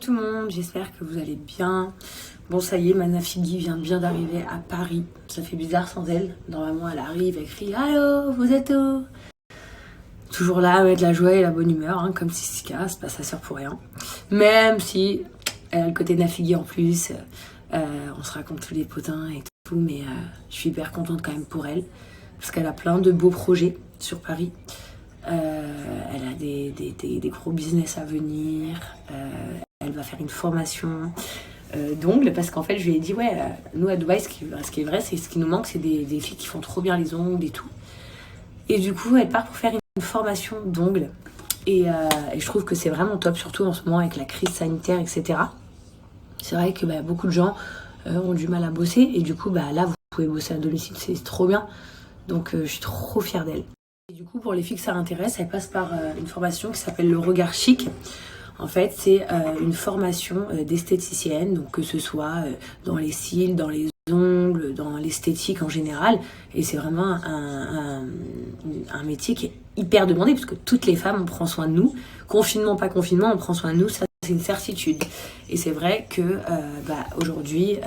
tout le monde, j'espère que vous allez bien. Bon, ça y est, Mana Figgy vient bien d'arriver à Paris. Ça fait bizarre sans elle. Normalement, elle arrive, elle crie « Allô, vous êtes où ?» Toujours là, avec la joie et la bonne humeur, hein, comme Sissika, c'est pas sa sœur pour rien. Même si elle a le côté Nafiggy en plus, on se raconte tous les potins et tout, mais je suis hyper contente quand même pour elle, parce qu'elle a plein de beaux projets sur Paris. Elle a des gros business à venir, elle va faire une formation d'ongles, parce qu'en fait je lui ai dit ouais, nous à Dubaï ce qui est vrai, c'est ce qui nous manque, c'est des filles qui font trop bien les ongles et tout. Et du coup elle part pour faire une formation d'ongles et je trouve que c'est vraiment top, surtout en ce moment avec la crise sanitaire, etc. C'est vrai que beaucoup de gens ont du mal à bosser et du coup là vous pouvez bosser à domicile, c'est trop bien, donc je suis trop fière d'elle. Et du coup, pour les filles que ça intéresse, elles passent par une formation qui s'appelle le regard chic. En fait, c'est une formation d'esthéticienne, donc que ce soit dans les cils, dans les ongles, dans l'esthétique en général. Et c'est vraiment un métier qui est hyper demandé, parce que toutes les femmes, on prend soin de nous. Confinement, pas confinement, on prend soin de nous, ça c'est une certitude. Et c'est vrai que aujourd'hui,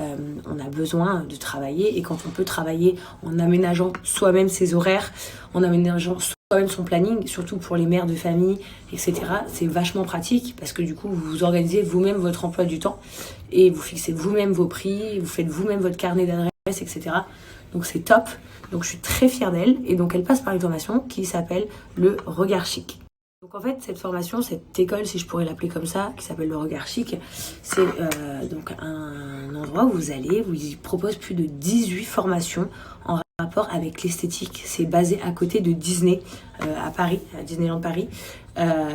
on a besoin de travailler. Et quand on peut travailler en aménageant soi-même ses horaires, en aménageant soi-même son planning, surtout pour les mères de famille, etc., c'est vachement pratique parce que du coup, vous organisez vous-même votre emploi du temps et vous fixez vous-même vos prix, vous faites vous-même votre carnet d'adresses, etc. Donc c'est top. Donc je suis très fière d'elle. Et donc elle passe par une formation qui s'appelle le regard chic. Donc en fait, cette formation, cette école, si je pourrais l'appeler comme ça, qui s'appelle le regard chic, c'est donc un endroit où vous allez, où ils proposent plus de 18 formations en rapport avec l'esthétique. C'est basé à côté de Disney, à Paris, à Disneyland Paris.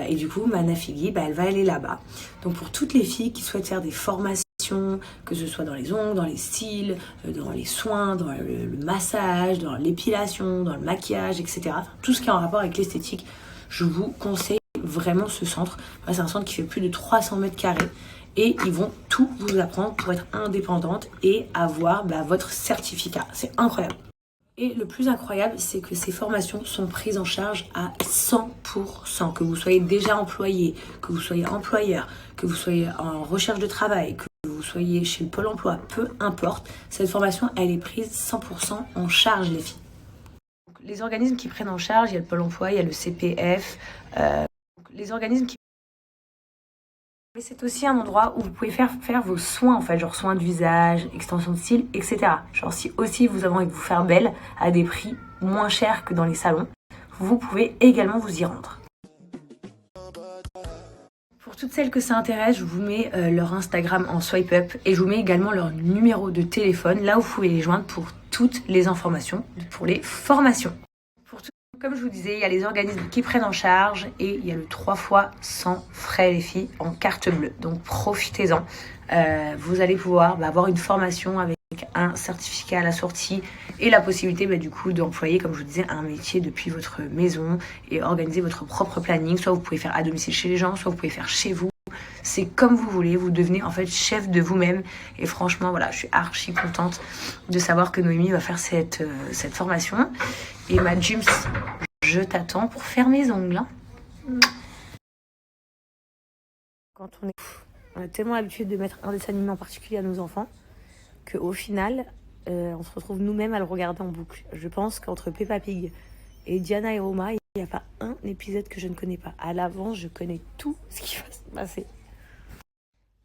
Et du coup, Mana Figgy, elle va aller là-bas. Donc pour toutes les filles qui souhaitent faire des formations, que ce soit dans les ongles, dans les cils, dans les soins, dans le massage, dans l'épilation, dans le maquillage, etc. Enfin, tout ce qui est en rapport avec l'esthétique, je vous conseille vraiment ce centre. C'est un centre qui fait plus de 300 mètres carrés et ils vont tout vous apprendre pour être indépendante et avoir votre certificat. C'est incroyable. Et le plus incroyable, c'est que ces formations sont prises en charge à 100%. Que vous soyez déjà employé, que vous soyez employeur, que vous soyez en recherche de travail, que vous soyez chez le Pôle emploi, peu importe. Cette formation, elle est prise 100% en charge, les filles. Les organismes qui prennent en charge, il y a le Pôle emploi, il y a le CPF. Les organismes qui... Mais c'est aussi un endroit où vous pouvez faire vos soins, en fait, genre soins de visage, extension de cils, etc. Genre si aussi vous avez envie de vous faire belle à des prix moins chers que dans les salons, vous pouvez également vous y rendre. Pour toutes celles que ça intéresse, je vous mets leur Instagram en swipe up et je vous mets également leur numéro de téléphone, là où vous pouvez les joindre pour toutes les informations, pour les formations. Comme je vous disais, il y a les organismes qui prennent en charge et il y a le 3 fois sans frais, les filles, en carte bleue. Donc profitez-en. Vous allez pouvoir avoir une formation avec un certificat à la sortie et la possibilité du coup d'employer, comme je vous disais, un métier depuis votre maison et organiser votre propre planning. Soit vous pouvez faire à domicile chez les gens, soit vous pouvez faire chez vous. C'est comme vous voulez, vous devenez en fait chef de vous-même. Et franchement, voilà, je suis archi contente de savoir que Noémie va faire cette formation. Et ma Jums, je t'attends pour faire mes ongles. Hein. Quand on a tellement l'habitude de mettre un dessin animé en particulier à nos enfants, qu'au final, on se retrouve nous-mêmes à le regarder en boucle. Je pense qu'entre Peppa Pig et Diana et Roma, il n'y a pas un épisode que je ne connais pas. À l'avance, je connais tout ce qui va se passer.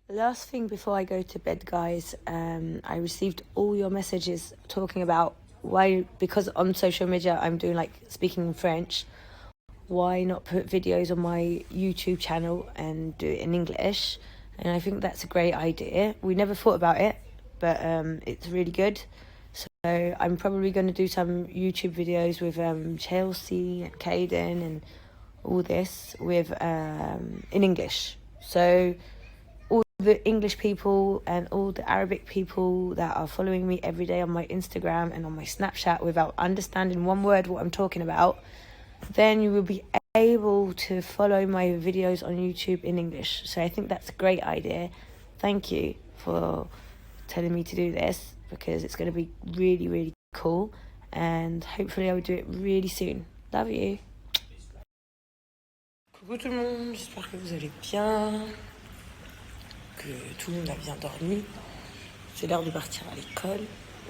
Last thing before I go to bed, guys, I received all your messages talking about why, because on social media I'm doing speaking in French, why not put videos on my YouTube channel and do it in English? And I think that's a great idea. We never thought about it, but it's really good. So I'm probably going to do some YouTube videos with Chelsea and Caden and all this with in English. So all the English people and all the Arabic people that are following me every day on my Instagram and on my Snapchat without understanding one word what I'm talking about, then you will be able to follow my videos on YouTube in English. So I think that's a great idea. Thank you for telling me to do this because it's going to be really, really cool and hopefully I will do it really soon. Love you. Coucou tout le monde, j'espère que vous allez bien. que tout le monde a bien dormi. C'est l'heure de partir à l'école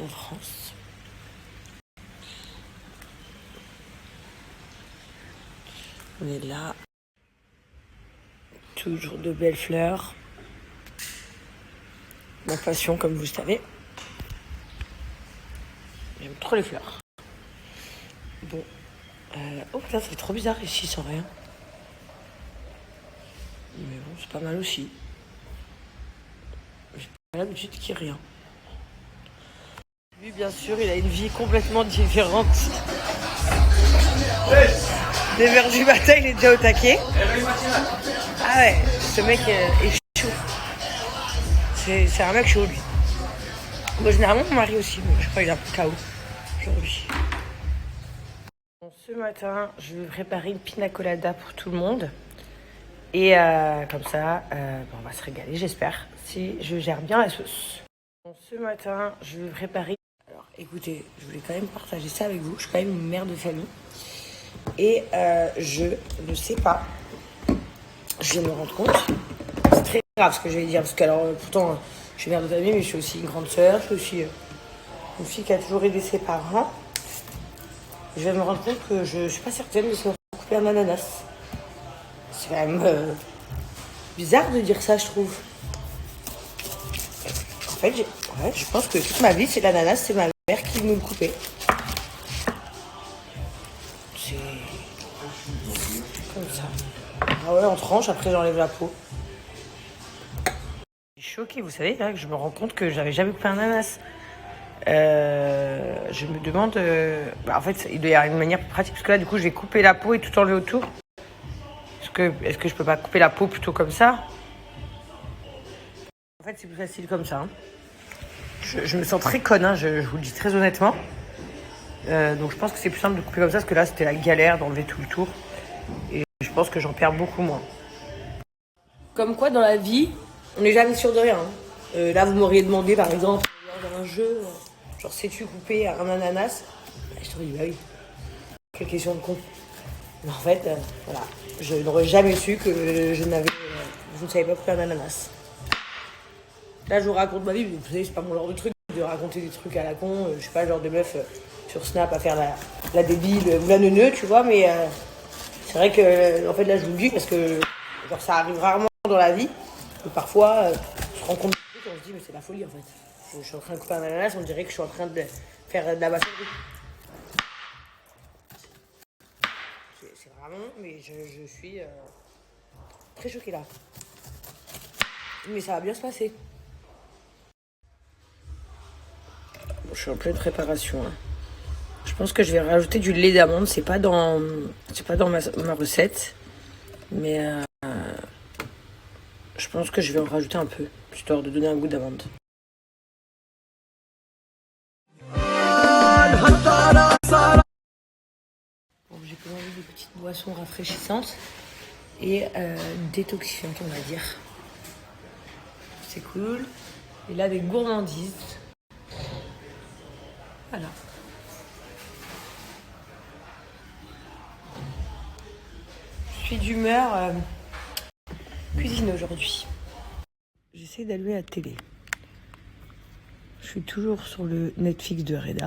en France. On est là. Toujours de belles fleurs. Ma passion, comme vous le savez. J'aime trop les fleurs. Bon. Oh putain, ça fait trop bizarre ici sans rien. Mais bon, c'est pas mal aussi. J'ai pas l'habitude qu'il y ait rien. Lui, bien sûr, il a une vie complètement différente. 9h du matin, il est déjà au taquet. Ah ouais, ce mec est chaud. C'est un mec chaud, lui. Moi, généralement, mon mari aussi, mais je crois qu'il est un peu KO aujourd'hui. Bon, ce matin, je vais préparer une pina colada pour tout le monde. Et comme ça, on va se régaler, j'espère, si je gère bien la sauce. Bon, ce matin, je vais préparer... Alors, écoutez, je voulais quand même partager ça avec vous. Je suis quand même une mère de famille. Et je ne sais pas. Je vais me rendre compte. C'est très grave ce que je vais dire. Parce que, alors, pourtant, je suis mère de famille, mais je suis aussi une grande sœur. Je suis aussi une fille qui a toujours aidé ses parents. Je vais me rendre compte que je ne suis pas certaine de savoir couper un ananas. C'est quand même bizarre de dire ça, je trouve. En fait, je pense que toute ma vie, c'est l'ananas, c'est ma mère qui me le coupait. C'est comme ça. Ah ouais, on tranche, après j'enlève la peau. Je suis choquée, vous savez, là, que je me rends compte que j'avais jamais coupé un ananas. Je me demande... en fait, il doit y avoir une manière plus pratique, parce que là, du coup, je vais couper la peau et tout enlever autour. Est-ce que je peux pas couper la peau plutôt comme ça? En fait, c'est plus facile comme ça. Hein. Je me sens très conne, hein, je vous le dis très honnêtement. Donc je pense que c'est plus simple de couper comme ça, parce que là, c'était la galère d'enlever tout le tour. Et je pense que j'en perds beaucoup moins. Comme quoi, dans la vie, on n'est jamais sûr de rien. Hein. Là, vous m'auriez demandé, par exemple, dans un jeu, genre, sais-tu couper un ananas? Je t'aurais dit, bah oui. Quelle question de con. Mais en fait, voilà. Je n'aurais jamais su que je ne savais pas couper un ananas. Là, je vous raconte ma vie, mais vous savez, c'est pas mon genre de truc de raconter des trucs à la con. Je suis pas le genre de meuf sur Snap à faire la débile ou la neuneu, tu vois, mais c'est vrai que, en fait, là, je vous le dis parce que genre, ça arrive rarement dans la vie. Et parfois, on se rend compte de trucs et on se dit, mais c'est la folie, en fait. Je suis en train de couper un ananas, on dirait que je suis en train de faire de la maçonnerie. C'est vraiment, mais je suis très choquée là. Mais ça va bien se passer. Bon, je suis en pleine préparation. Hein. Je pense que je vais rajouter du lait d'amande. C'est pas dans ma recette, mais je pense que je vais en rajouter un peu, histoire de donner un goût d'amande. Bon, j'ai commandé des petites boissons rafraîchissantes et détoxifiantes, on va dire. C'est cool. Et là, des gourmandises. Voilà. Je suis d'humeur cuisine aujourd'hui. J'essaie d'allumer la télé. Je suis toujours sur le Netflix de Reda.